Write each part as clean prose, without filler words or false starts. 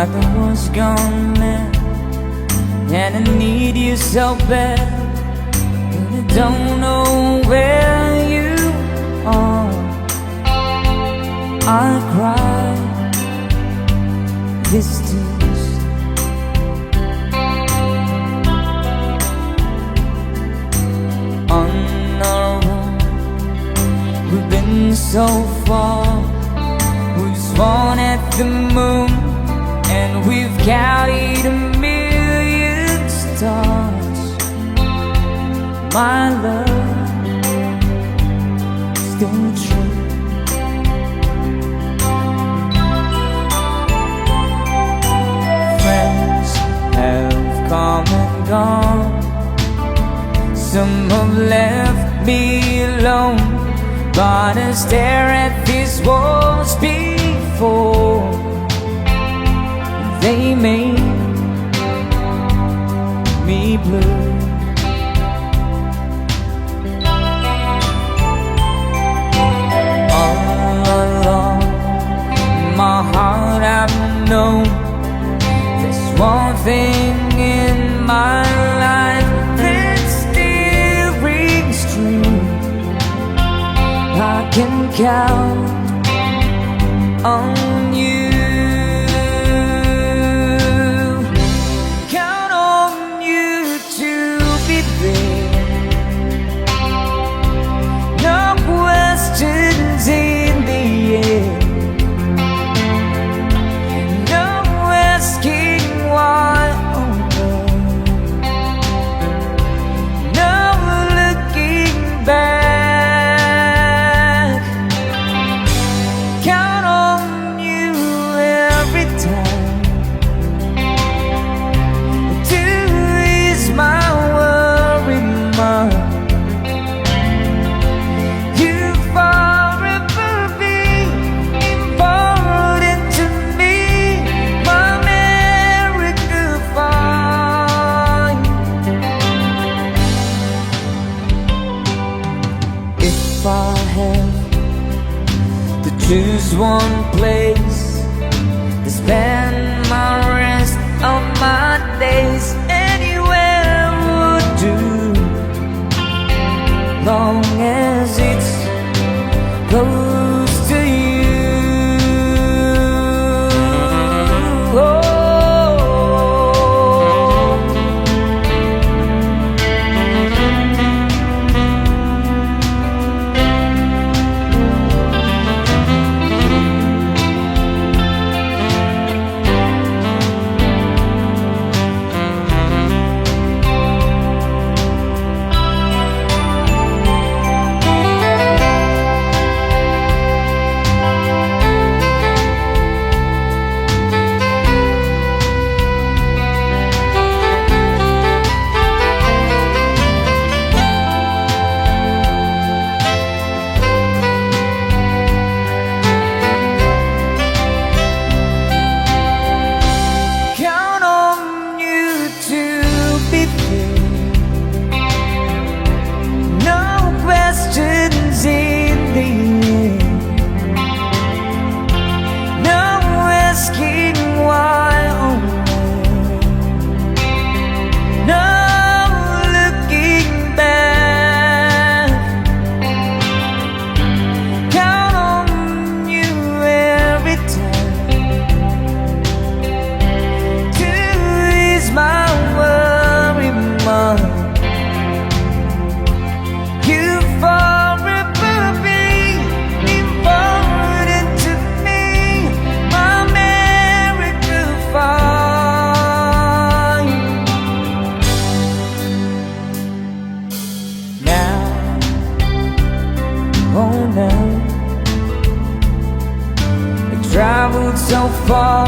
like I was gone mad, and I need you so bad, but I don't know where you are. I cry these tears. On our own, we've been so far. We've sworn at the moon, and we've counted a million stars. My love, still true. Friends have come and gone. Some have left me alone, but I stare at these walls before they made me blue. All along my heart I've known there's one thing in my life that still rings true. I can count on you. Count on you to be there. No questions in the air. No asking why. Oh no. No looking back. Count on you every time to ease my worry mind. You forever be important to me, my America fine. If I have to choose one place to spend my rest of my days, anywhere would do, long as it's close to you. Oh. Count on you to be there. No questions in the air. No asking why. Oh no. No looking back. Count on you every time to ease my worry mind. You forever be important to me, my America fine. Now, oh now, I traveled so far,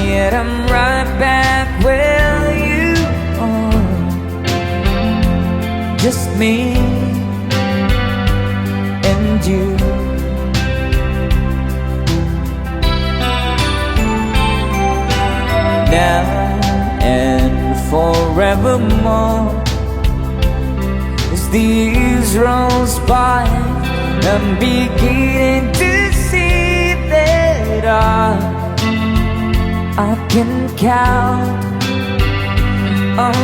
yet I'm right back where you are. Just me and you. Now and forevermore, as the years rolls by, I'm beginning to see that I can count on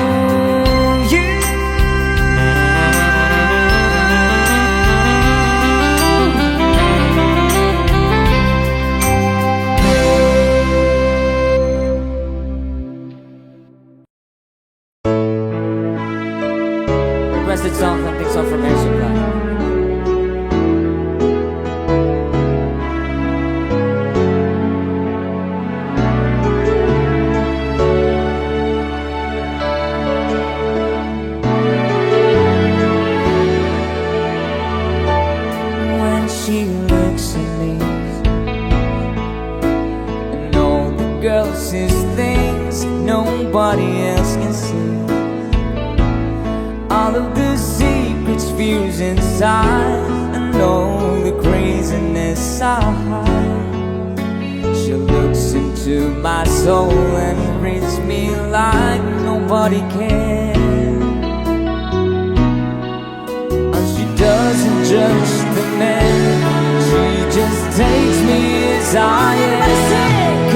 you. Requested song from Pixel from Air Supply. When she looks at me, and all the girl sees things nobody else can see. All of the secrets, fears inside, and all the craziness I hide. She looks into my soul and reads me like nobody can. And she doesn't judge the man, she just takes me as I am.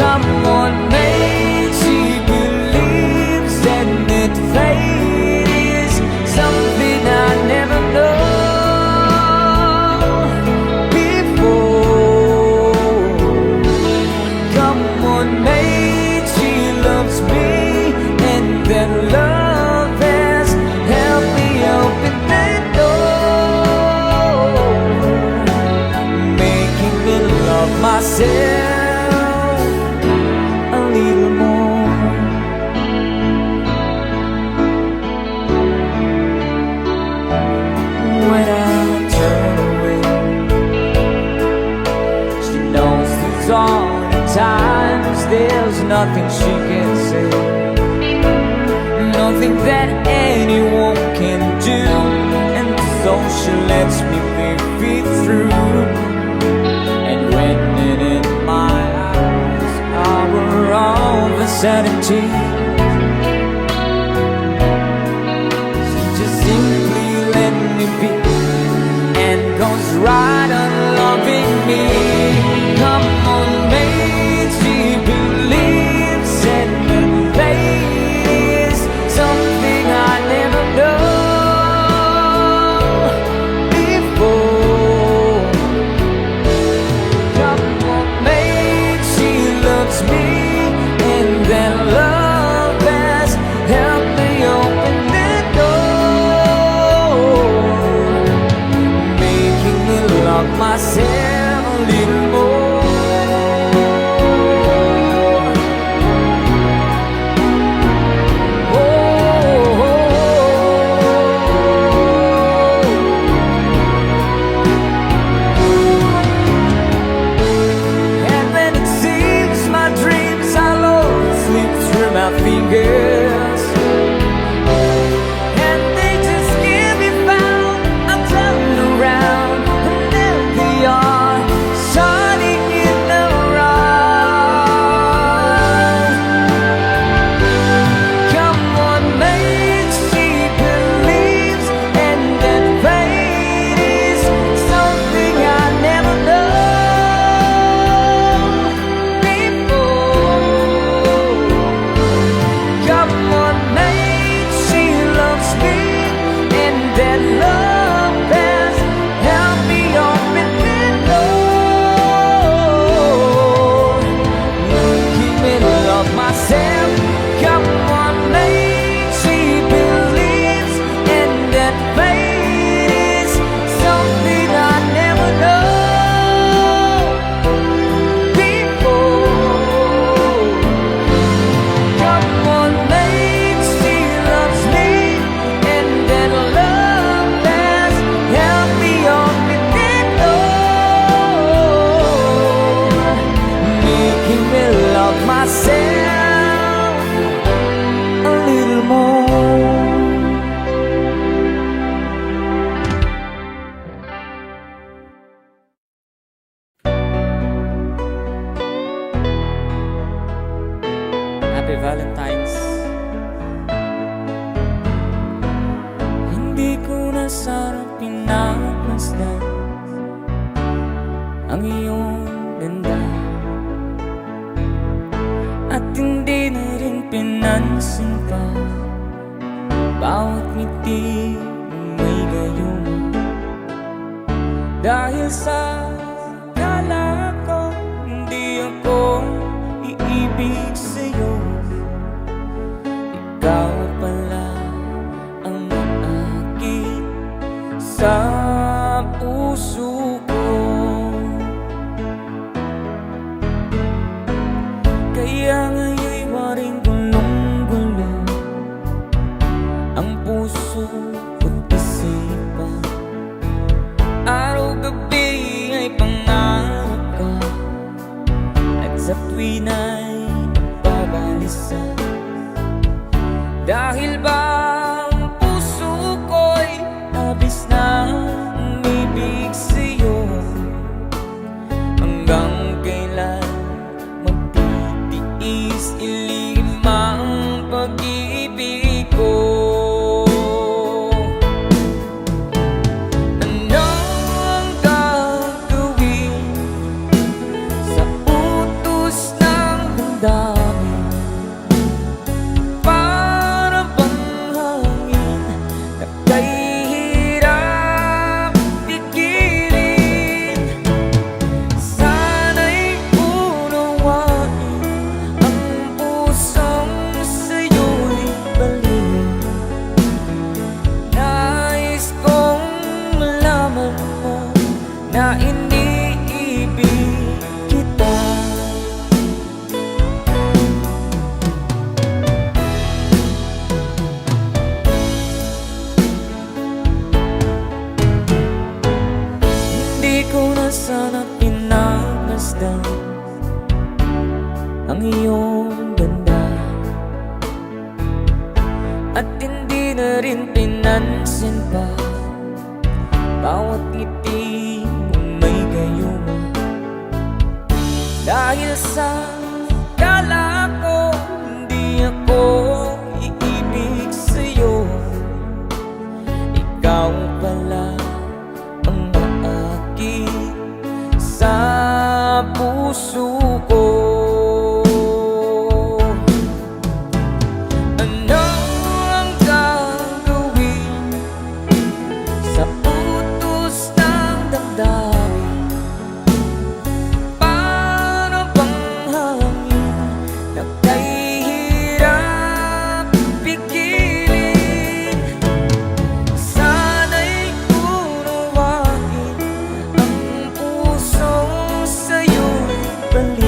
Come on, mate, she believes that it fades, something I never know before. Come on, mate, she loves me, and that love has helped me open that door, making me love myself a little more. When I turn away, she knows there's all the times there's nothing she can say, nothing that anyone can do, and so she lets me be through. And when it in my eyes, hour of insanity, she just simply let me be, and goes right on loving me. Come on, mate, she believes in the place, something I never know before. Come on, mate, she loves me, and that love has helped me open the door, making me love myself a little more. And when it seems my dreams are low, slip through my fingers, and they just give me found. I turn around, and there they are, shining in the right. Come on, mate, she believes, and that fate is something I never know before. Come on, mate, she loves me, and that love has helped me open the door, making me love myself. Come on, mate, she believes, and that fate is something I never know before. Come on, mate, she loves me, and that love has helped me open the door, making me love myself a little more. Happy Valentine's. Hindi ko na sana pinagmasdan ang iyong ganda, at hindi pinansin pa. Bawat ngiti may gayong, dahil sa kala ko hindi ako iibig sa'yo. Ikaw pala ang aakit sa puso ko. Kaya ngayon'y waring gulong-gulo ang puso ko't isipan. Araw-gabi ay pangarap ka, at sa tuwin ay nagbabalisa. Dahil ba ang puso ko'y labis na umibig sa'yo? Hanggang kailan magtitiis ilihim ang pag-ibig ko? Ano ang gagawin sa utos ng damdamin? Para bang hangin na kahirap pigilin? Sana'y unawain ang pusong sa'yo'y baliw. Nais kong malaman mo na iniibig kita. Hindi ko na sana pinagmasdan ang iyong ganda, at hindi na rin pinansin pa bawat ngiti mong may gayuma. Dahil sa kala ko hindi ako iibig sa'yo. Ikaw pala ang aakit sa puso ko. Ano ang gagawin sa utos ng damdamin? Para bang hangin na kahirap pigilin? Sana'y unawain ang pusong sa'yo'y baliw.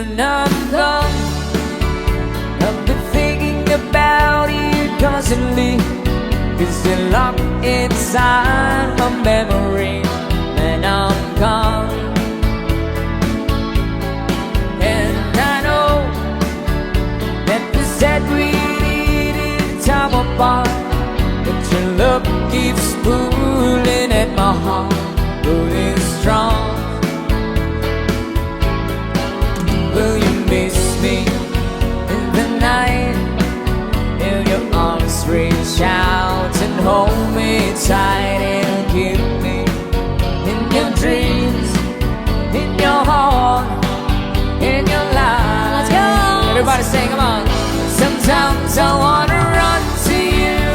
when I'm gone. I've been thinking about you constantly, 'cause you're locked inside my memory when I'm gone. And I know that we said we needed time apart, but your love keeps pulling at my heart, going strong. Will you miss me in the night? In your arms reach out and hold me tight and keep me in your dreams, in your heart, in your life. Let's go! Everybody sing, come on. Sometimes I wanna run to you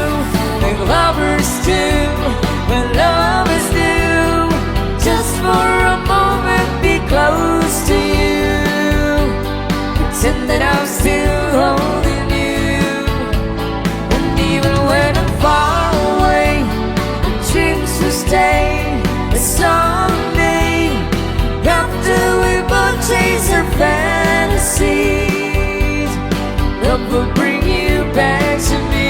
like lovers do, when lovers do. Just for a moment be close to you, pretend that I'm still holding you. And even when I'm far away, the dreams will stay. And someday, after we both chase our fantasies, love will bring you back to me.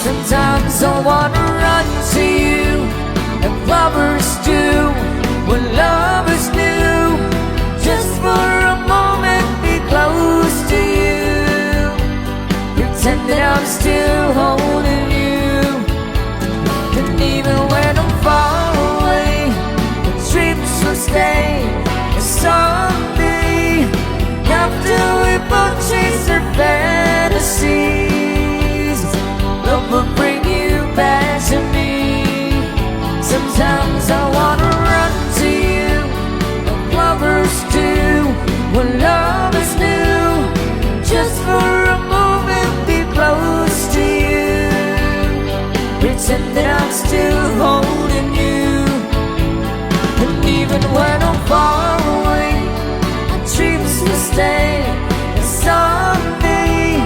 Sometimes I wanna run to you, and lovers do, what lovers do. Just for a moment be close to you, pretend that I'm still holding you. And even when I'm far away, the trips will stay. And someday, after we both chase our fantasies, love will bring you back to me. Sometimes I wanna run to you, like lovers do, what lovers do. Just for a moment be close to you, pretend that I'm still holding you. And even when I'm far away, my dreams will stay. And someday,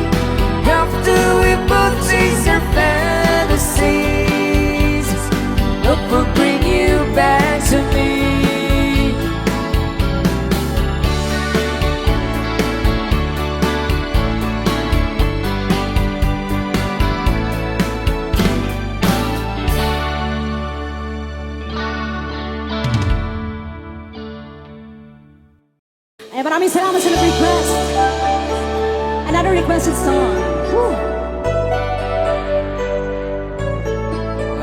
after we both chase our fantasies, love will bring you back to me. Ay, maraming salamat sa nag-request. Another requested song. Woo!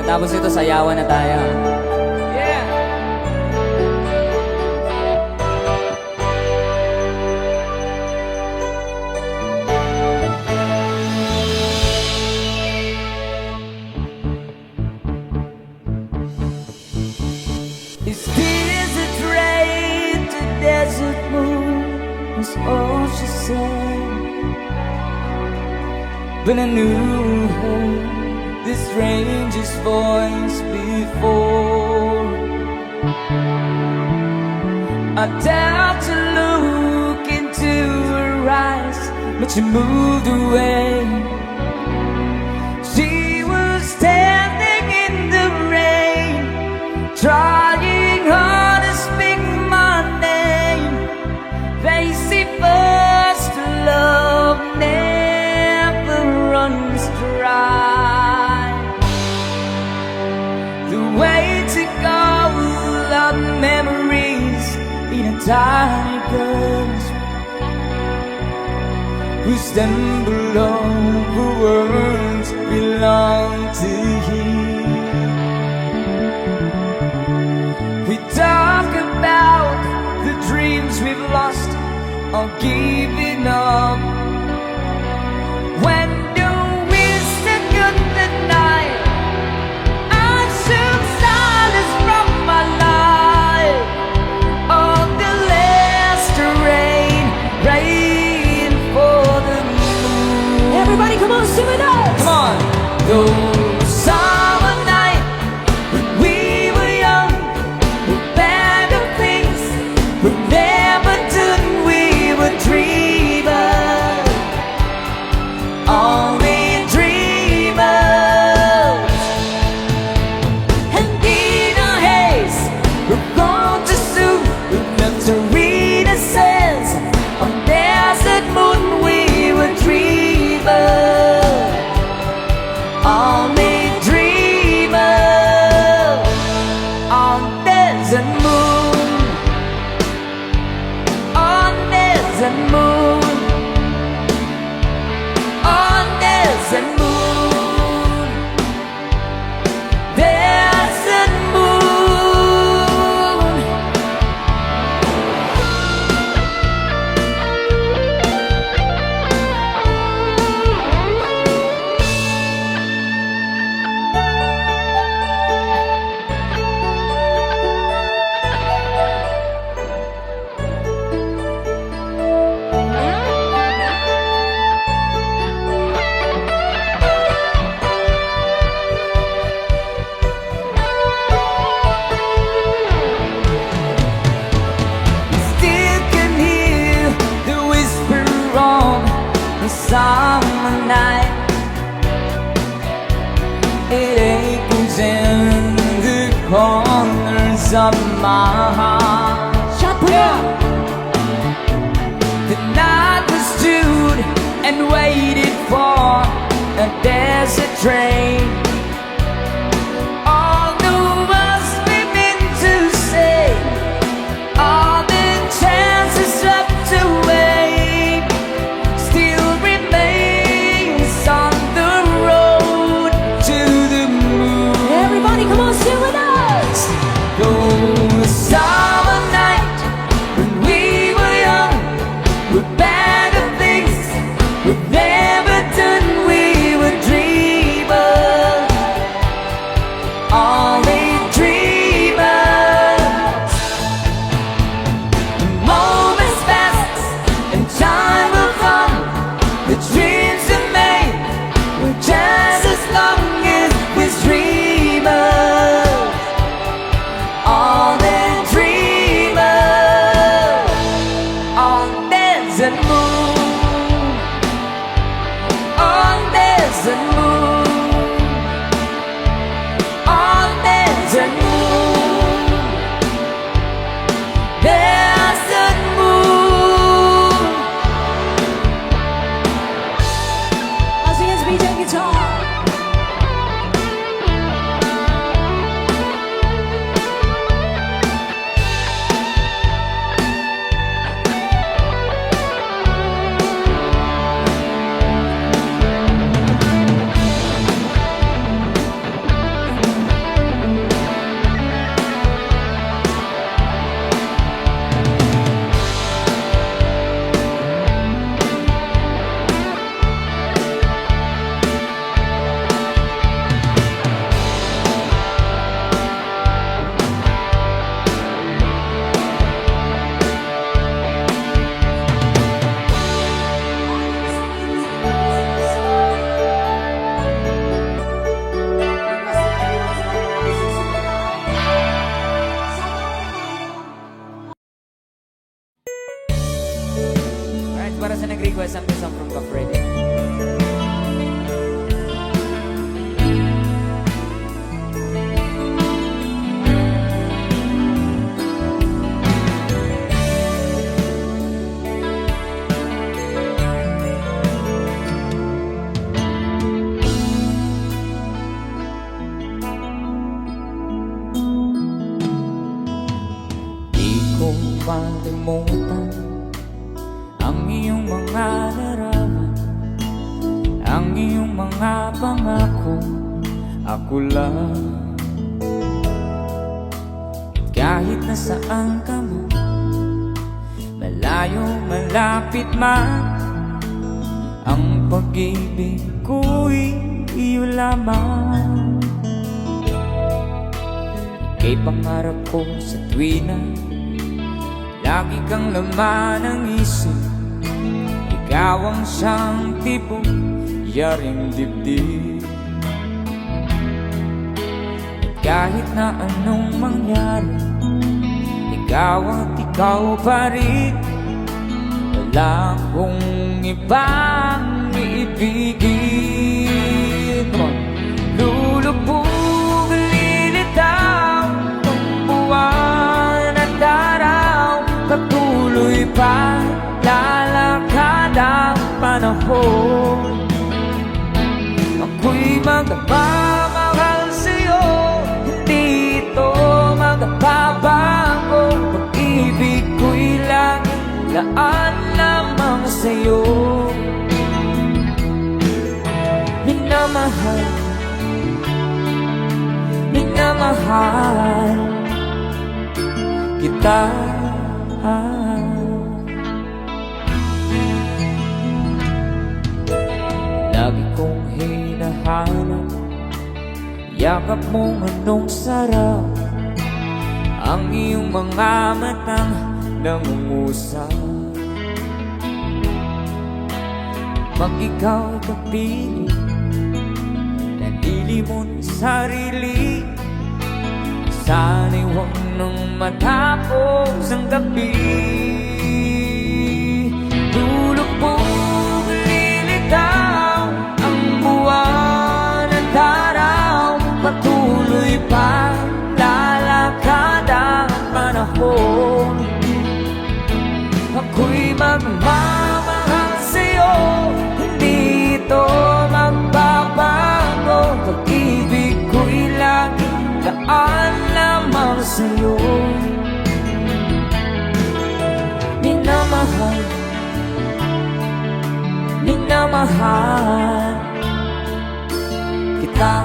Tapos ito, sayawan na tayo. Yeah! Is this a train to desert moon? That's all she said. But I knew her, this stranger's voice before. I dared to look into her eyes, but she moved away. She was standing in the rain, trying hard to speak my name. They say first love never runs dry. The way to go of memories in a tiny grasp, who stumble over words belong to him. We talk about the dreams we've lost or given up. When do we say good night? I took silence from my life. Oh, the last rain, rain for the moon. Everybody come on, sing with us! Come on! Those summer nights when we were young, we planned of things we of my heart. Shot put up. The night was stood and waited for a desert train. All the words we meant to say, all the chances up to wait, still remains on the road to the moon. Everybody, come on, sing with us. Those summer night when we were young, with better things we've never done, we were dreamers, only dreamers. The moments pass and time will come, the dreams are made were just as long as we're dreamers, all the dreamers on desert moon, on desert moon, on desert moon, desert moon. Once again, it's BJ Guitar. Alright, para sa nag-request ang song from Buff Radio. Di ko malimutan ang iyong mga larawan, ang iyong mga pangako, ako lang. Kahit nasaan ka man, malayo, malapit man, ang pag-ibig ko'y iyo lamang. Ika'y pangarap ko sa tuwina, lagi kang laman ng isip. Ikaw ang siyang tipong yaring dibdib. At kahit na anong mangyari, ikaw at ikaw pa rin. Wala akong ibang iibigin. Come on. Lulubog, lilitaw ng buwan at araw, patuloy pa lalakad ang panahon. Ako'y magpapamahal sa'yo, hindi ito magpapabago. Pag-ibig ko'y laging laan lamang sa'yo. Minamahal, minamahal kita. Lagi kong hinahanap yakap mong anong sarap, ang iyong mga matang nangungusap. Pag ikaw'y kapili, nalilimot sarili, sana'y huwag nang matapos ang gabi. Lulubog, lilitaw ang buwan at araw, patuloy pa lalakad sa'yo. Minamahal, minamahal kita.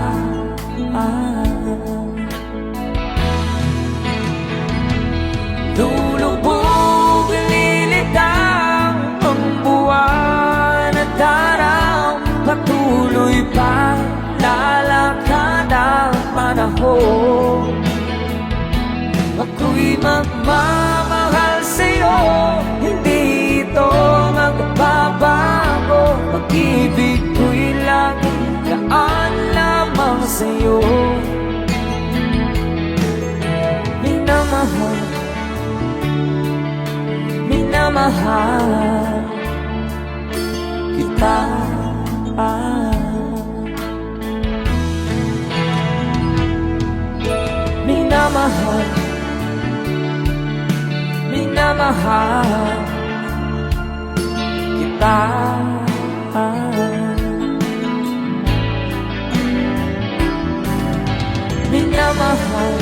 Lulubog, lilitaw ang buwan at araw, patuloy pa lalakad ang panahon. Ako'y magmamahal sa'yo, hindi ito magbabago. Pag-ibig ko'y laging laan lamang sa'yo. Minamahal, minamahal kita. Minamahal, minamahal kita. Minamahal,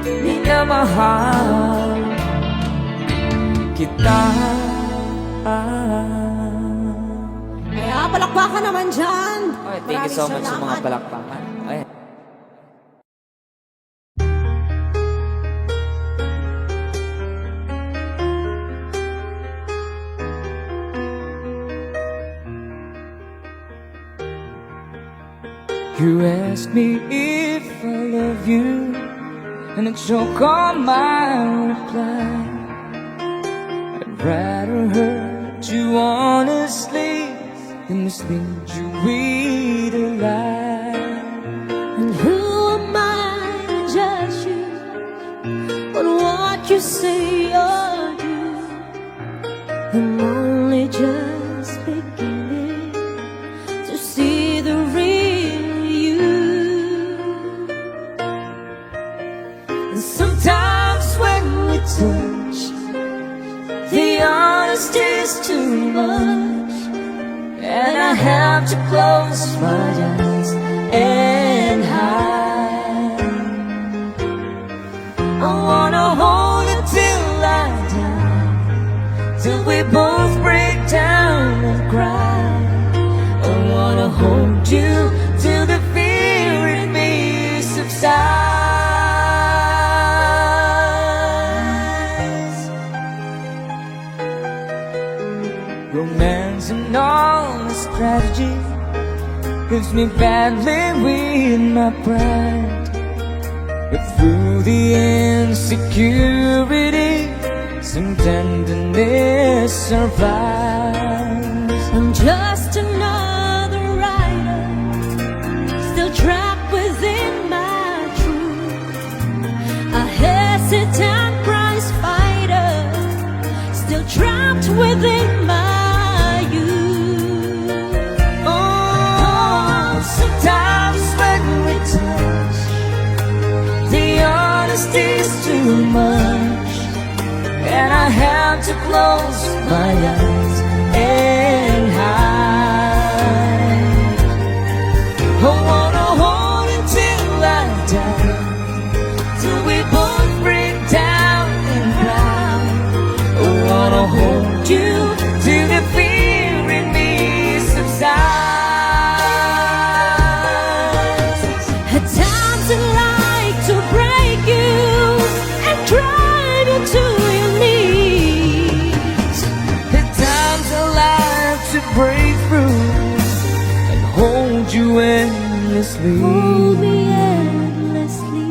minamahal kita. Kaya palakpakan naman dyan. Okay, thank you so much sa mga palakpakan. Ay. You ask me if I love you, and I choke on my reply. I'd rather hurt you honestly than mislead you with a lie. And who am I to judge you on what you say or do? I'm only just beginning to see the real you. And sometimes when we touch, the honesty's too much, and I have to close my eyes and hide. I wanna hold it till I die, till we both break down and cry. I wanna hold you till the fear in me subsides. Romance and all the strategy leaves me battling with my pride. But through the insecurity, some tenderness survives. I'm just another writer, still trapped within my truth. A hesitant prize fighter, still trapped within my youth. Oh, sometimes when we touch, the honesty's too much, and I have to close my eyes and hide. I wanna hold it till I die, till we both break down and cry. I wanna hold you till the fear in me subsides. At times I like to break you and drive you to your knees. At times I like to break through and hold you endlessly. Hold me endlessly.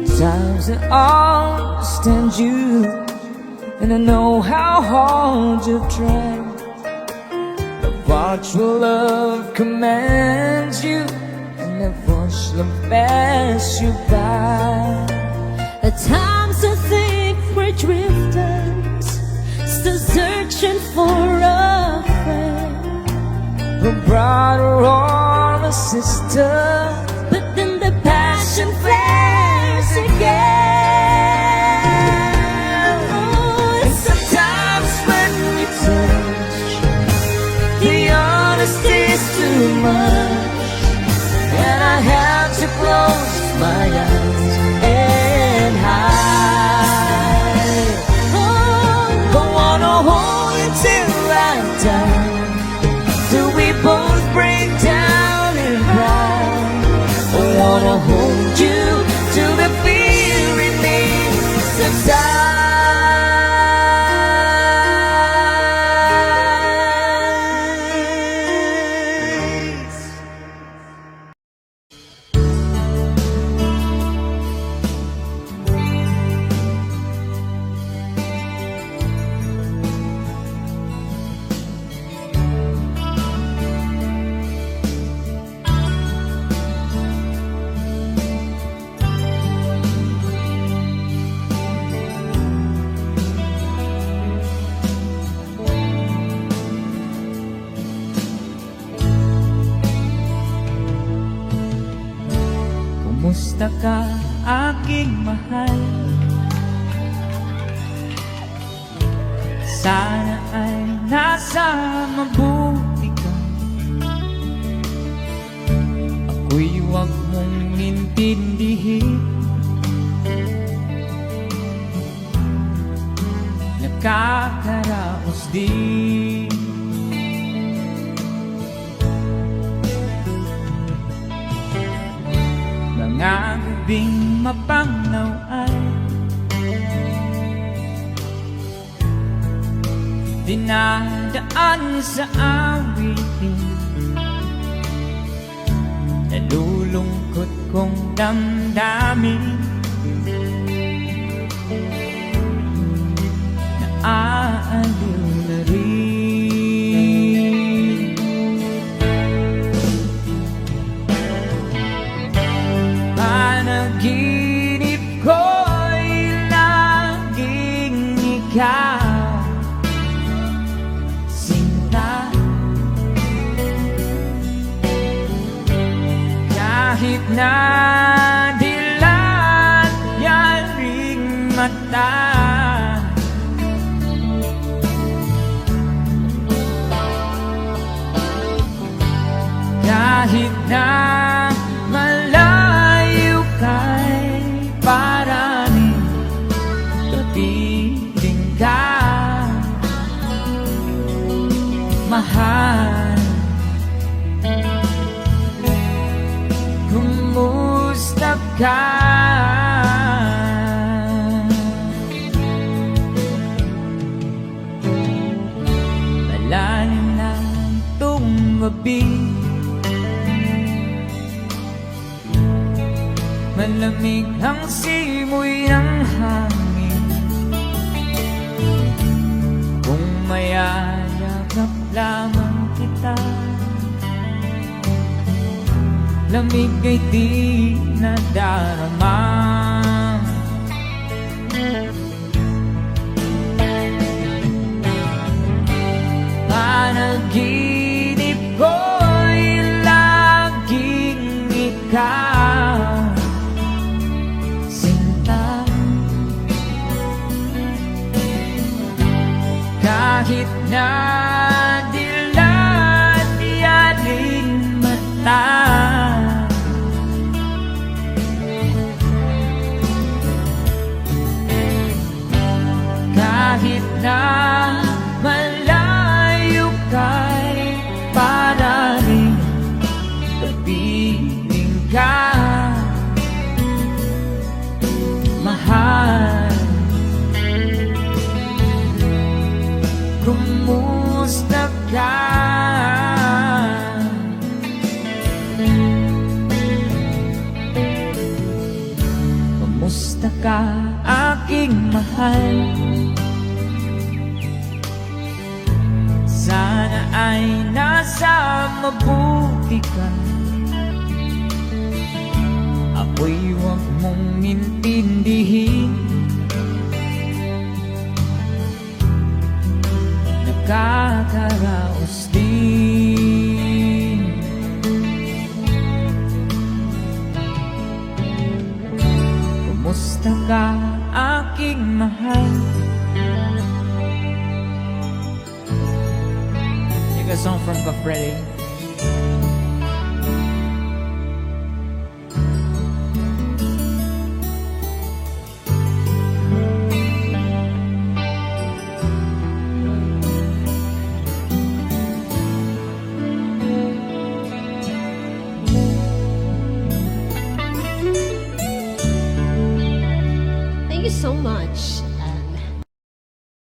At times I understand you, and I know how hard you've tried. I watch your love commands you, and I watch love pass you by. At times I think we're drifters, still searching for a friend, A brother or a sister, but then the passion flares again. Oh, and sometimes when we touch, the honesty's too much, and I have to close my I'll hold you till the fear in me subsides. Kumusta ka, aking mahal? Sana ay nasa mabuti ka. Ako'y huwag mong intindihin. Nakakaraos din. Mga gabing mapanglaw ay dinadaan sa awitin. Nalulungkot kong damdamin. Naaaliw na rin. Panaginip ko'y laging ikaw, sinta. Kahit na dilat yaring mata, kahit na malayo kay paraning kapiling ka, mahal. Kumusta ka? Malalim na itong gabi, malamig ang simoy ng hangin. Kung mayayakap lamang kita, lamig ay di nadarama. Panaginip ko'y laging ikaw, sinta. Kahit na dilat yaring mata, kahit na malayo kay paraning kapiling ka, mahal. Kumusta ka? Kumusta ka, aking mahal? Sana ay nasa mabuti ka. Ako'y huwag mong intindihin. Nakakaraos din. Kumusta ka, aking mahal? Take a song from Gafredi. you so much.